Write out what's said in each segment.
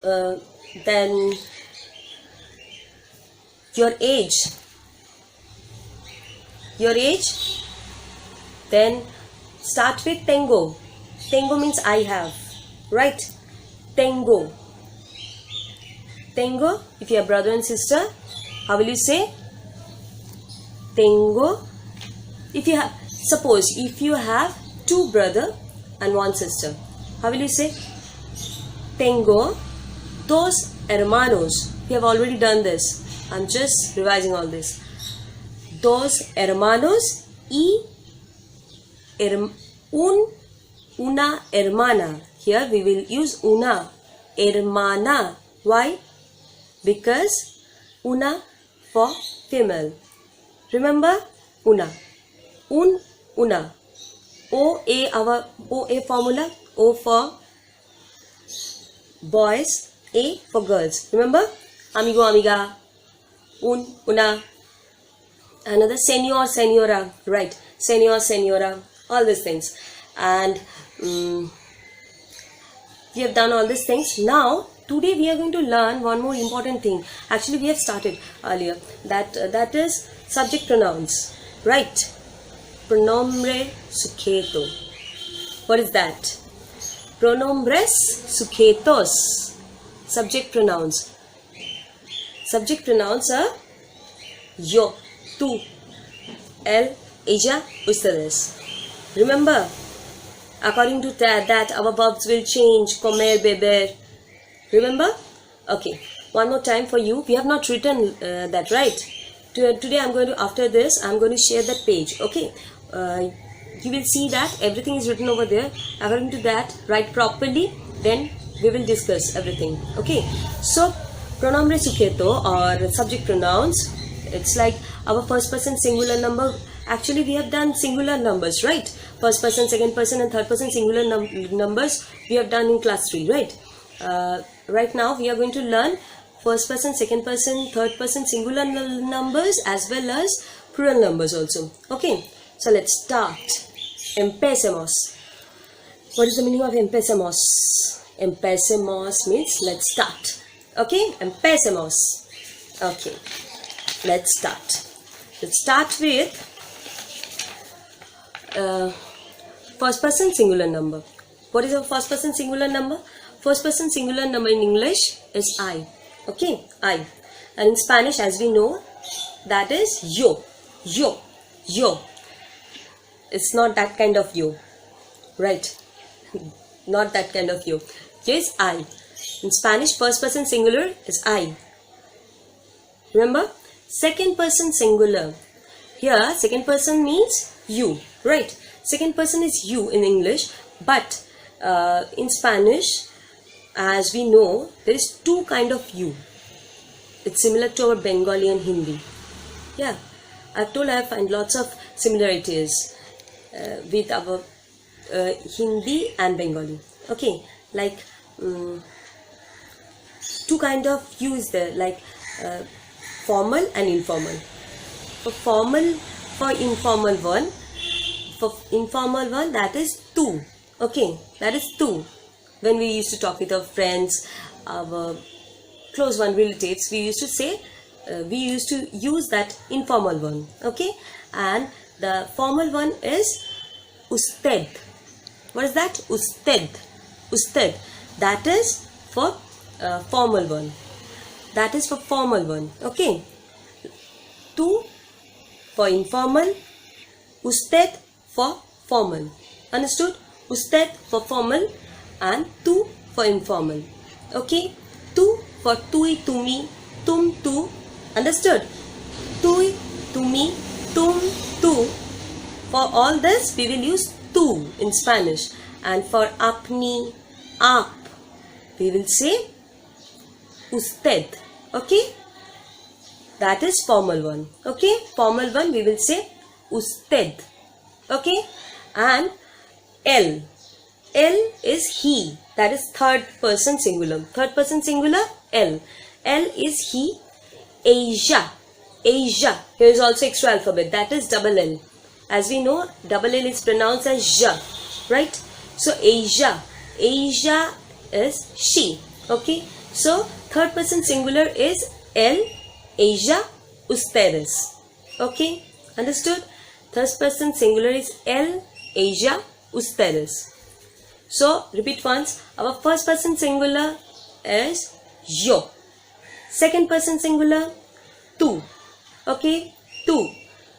Then your age, then start with tengo. Tengo means I have, right? Tengo. If you have brother and sister, how will you say? Tengo. If you have, suppose if you have two brother and one sister, how will you say? Tengo dos hermanos. We have already done this. I'm just revising all this. Dos hermanos y una hermana. Here we will use una. Hermana. Why? Because una for female. Remember? Una. Una. Our OA formula. O for boys, A for girls. Remember? Amigo, amiga. Una. Another senor, senora. Right. Senor, senora. All these things. And we have done all these things. Now, today we are going to learn one more important thing. Actually, we have started earlier. That is subject pronouns. Right. Pronombre sujeto. What is that? Pronombres sujetos. Subject pronouns. Subject pronouns are yo, tú, él, ella, ustedes. Remember, according to that our verbs will change. Comer, beber. Remember? Okay. One more time for you. We have not written that, right? Today I'm going to, after this, I'm going to share that page. Okay. You will see that everything is written over there. According to that, write properly. Then we will discuss everything. Okay. So, pronombre sujeto or subject pronouns. It's like our first person singular number. Actually, we have done singular numbers, right? First person, second person, and third person singular numbers we have done in class 3, right? Right now, we are going to learn first person, second person, third person singular numbers as well as plural numbers also. Okay, so let's start. Empecemos. What is the meaning of empecemos? Empecemos means let's start. Okay, empecemos. Okay, let's start. Let's start with first person singular number. What is our first person singular number? First person singular number in English is I. Okay, I. And in Spanish, as we know, that is yo. It's not that kind of yo. Right? Not that kind of yo. Yes, I. In Spanish, first person singular is I. Remember? Second person singular. Here, second person means you. Right? Second person is you in English. But in Spanish, as we know, there is two kind of you. It's similar to our Bengali and Hindi. Yeah, I've told I find lots of similarities with our Hindi and Bengali. Okay, like two kind of you is there, like formal and informal. For informal one, that is tu. Okay, that is tu. When we used to talk with our friends, our close one relatives, we used to say, we used to use that informal one. Okay, and the formal one is usted. What is that? Usted. That is for formal one. That is for formal one. Okay, tu for informal, usted for formal. Understood? Usted for formal and tu for informal. Okay, tu for tui, tumi, tum, tu. Understood? Tui, tumi, tum, tu. For all this, we will use tu in Spanish. And for apni, ap, we will say usted. Okay, that is formal one. Okay, formal one we will say usted. Okay, and el. El is he. That is third person singular. Third person singular, el. El is he. Asia. Asia. Here is also extra alphabet. That is double L. As we know, double L is pronounced as ja. Right? So Asia. Asia is she. Okay. So third person singular is él, ella, ustedes. Okay, understood? Third person singular is él, ella, ustedes. So repeat once. Our first person singular is yo. Second person singular, tú. Okay, tú.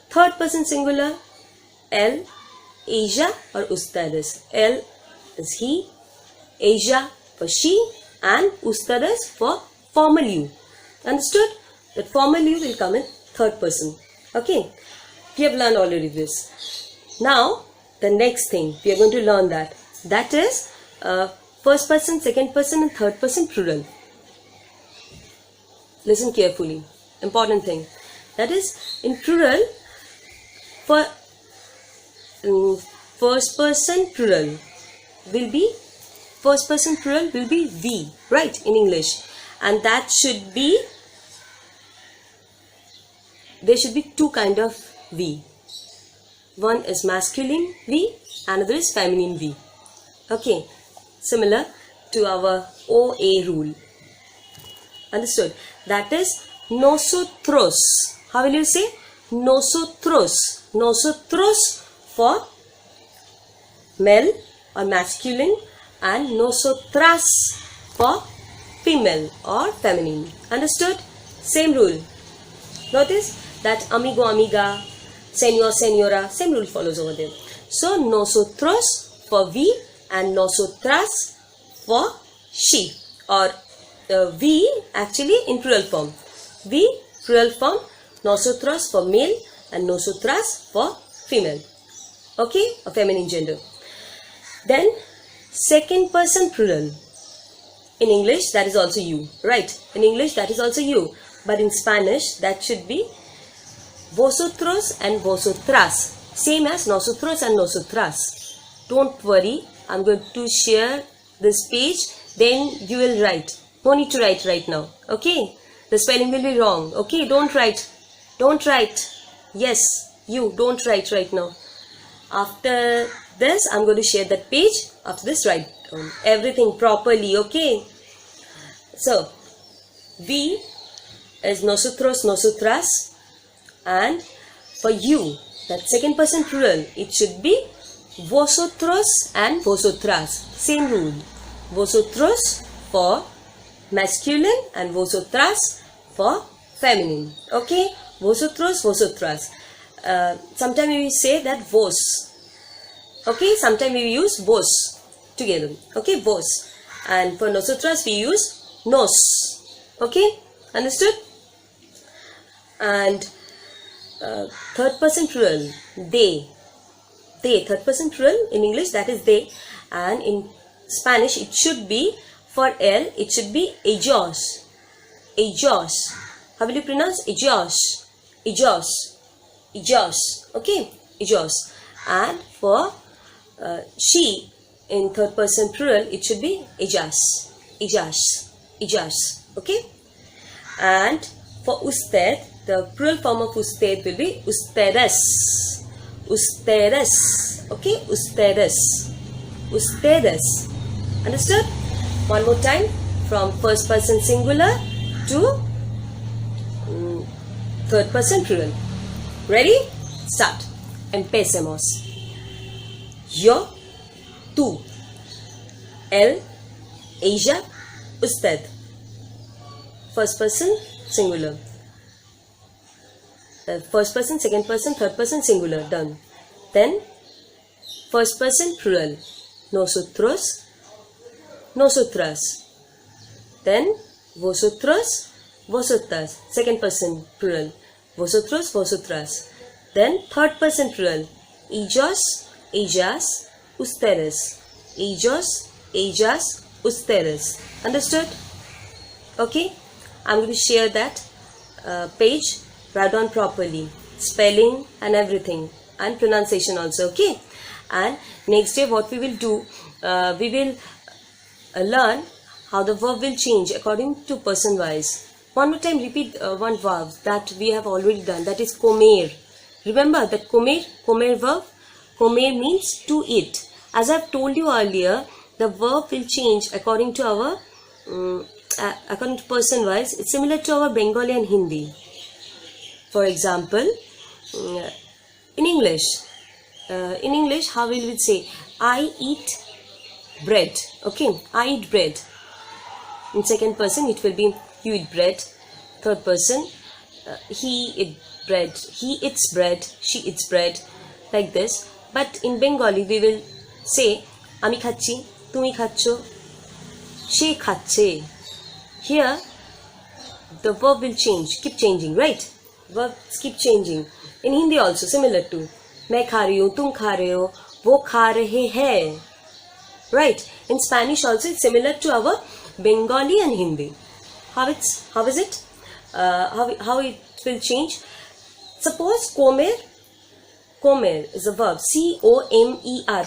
Third person singular, él, ella or ustedes. Él is he, ella for she, and ustedes for formal you. Understood? That formal you will come in third person. Okay, we have learned already this. Now the next thing we are going to learn that is first person, second person and third person plural. Listen carefully. Important thing. That is, in plural, for first person plural will be we, right, in English, and that should be, there should be two kind of we. One is masculine we, another is feminine we. Okay, similar to our OA rule. Understood? That is nosotros. How will you say? Nosotros. Nosotros for male or masculine, and nosotras for female or feminine. Understood? Same rule. Notice that amigo, amiga, señor, señora, same rule follows over there. So nosotros for we and nosotras for she, or we actually in plural form. We plural form, nosotros for male and nosotras for female. Okay, a feminine gender. Then second person plural. In English that is also you, right? In English that is also you, but in Spanish that should be vosotros and vosotras, same as nosotros and nosotras. Don't worry, I'm going to share this page, then you will write. No need to write right now. Okay, the spelling will be wrong. Okay, don't write. Yes, you don't write right now. After this I'm going to share that page. After this, write down everything properly. Okay, so we is nosotros, nosotras, and for you, that second person plural, it should be vosotros and vosotras. Same rule. Vosotros for masculine and vosotras for feminine. Okay, vosotros, vosotras. Sometimes we say that vos. Okay, sometimes we use vos together. Okay, vos. And for nosotras we use nos. Okay, understood? And third person plural, they. Third person plural in English that is they, and in Spanish it should be, for él it should be ellos. Ellos. How will you pronounce? Ellos. Ellos. Ellos. Okay, ellos. And for she in third person plural it should be ellas. Ellas. Ellas. Okay. And for usted, the plural form of usted will be ustedes. Ustedes. Okay, ustedes. Ustedes. Understood? One more time, from first person singular to third person plural. Ready? Start. Empecemos. Yo, tú, él, ella, usted. First person singular. First person, second person, third person singular. Done. Then first person plural. Nosotros, nosotras. Then vosotros, vosotras. Second person plural. Vosotros, vosotras. Then third person plural. Ellos, ellas, ustedes. Ellos, ellas, ustedes. Understood? Okay. I'm going to share that page. Write down properly, spelling and everything, and pronunciation also. Okay. And next day what we will do, we will learn how the verb will change according to person wise. One more time repeat one verb that we have already done, that is comer. Remember that comer verb. Comer means to eat. As I have told you earlier, the verb will change according to our according to person wise, it's similar to our Bengali and Hindi. For example, in English, how will we say, I eat bread? Okay, I eat bread. In second person, it will be you eat bread. Third person, he eats bread. He eats bread. She eats bread. Like this. But in Bengali, we will say, Ami khachi, tumi khacho, she khache. Here, the verb will change, keep changing, right? Verbs keep changing. In Hindi also, similar to, मैं खा रही हूँ, तुम खा रहे हो, वो खा रहे हैं. Right? In Spanish also, it's similar to our Bengali and Hindi. How is it? How it will change? Suppose comer is a verb. C-O-M-E-R.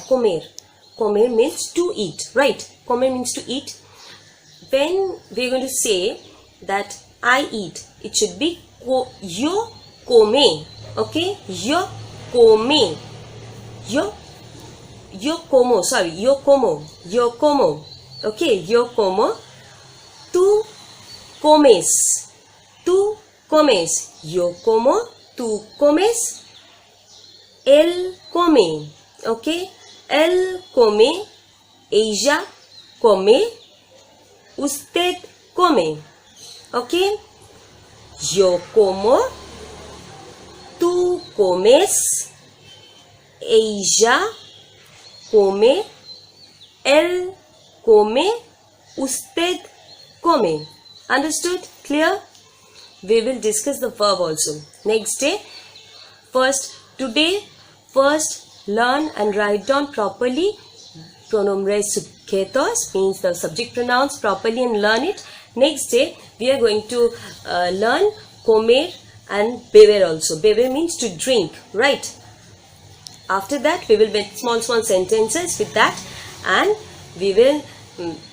Comer means to eat. Right? Comer means to eat. When we're going to say that I eat, it should be yo come. Okay? Yo come. Yo como. Sorry. Yo como. Okay? Yo como. Tú comes. Tú comes. Yo como. Tú comes. Él come. Okay? Él come. Ella come. Usted come. Okay? Yo como. Tú comes. Ella come. Él come. Usted come. Understood? Clear? We will discuss the verb also next day. Today, learn and write down properly pronombre subjectos, means the subject pronouns properly, and learn it. Next day, we are going to learn comer and beber also. Beber means to drink, right? After that, we will make small sentences with that, and we will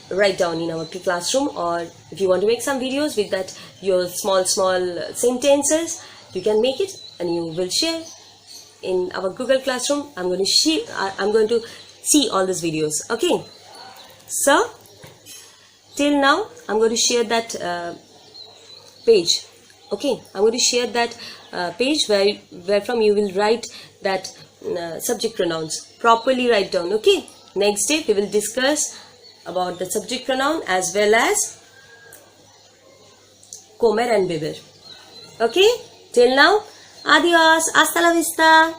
write down in our classroom, or if you want to make some videos with that, your small sentences, you can make it and you will share in our Google Classroom. I'm going to see all these videos. Okay, so till now I'm going to share that page. Okay, I'm going to share that page where from you will write that subject pronouns properly. Write down. Okay, next day we will discuss about the subject pronoun as well as comer and beber. Okay, till now, adios, hasta la vista.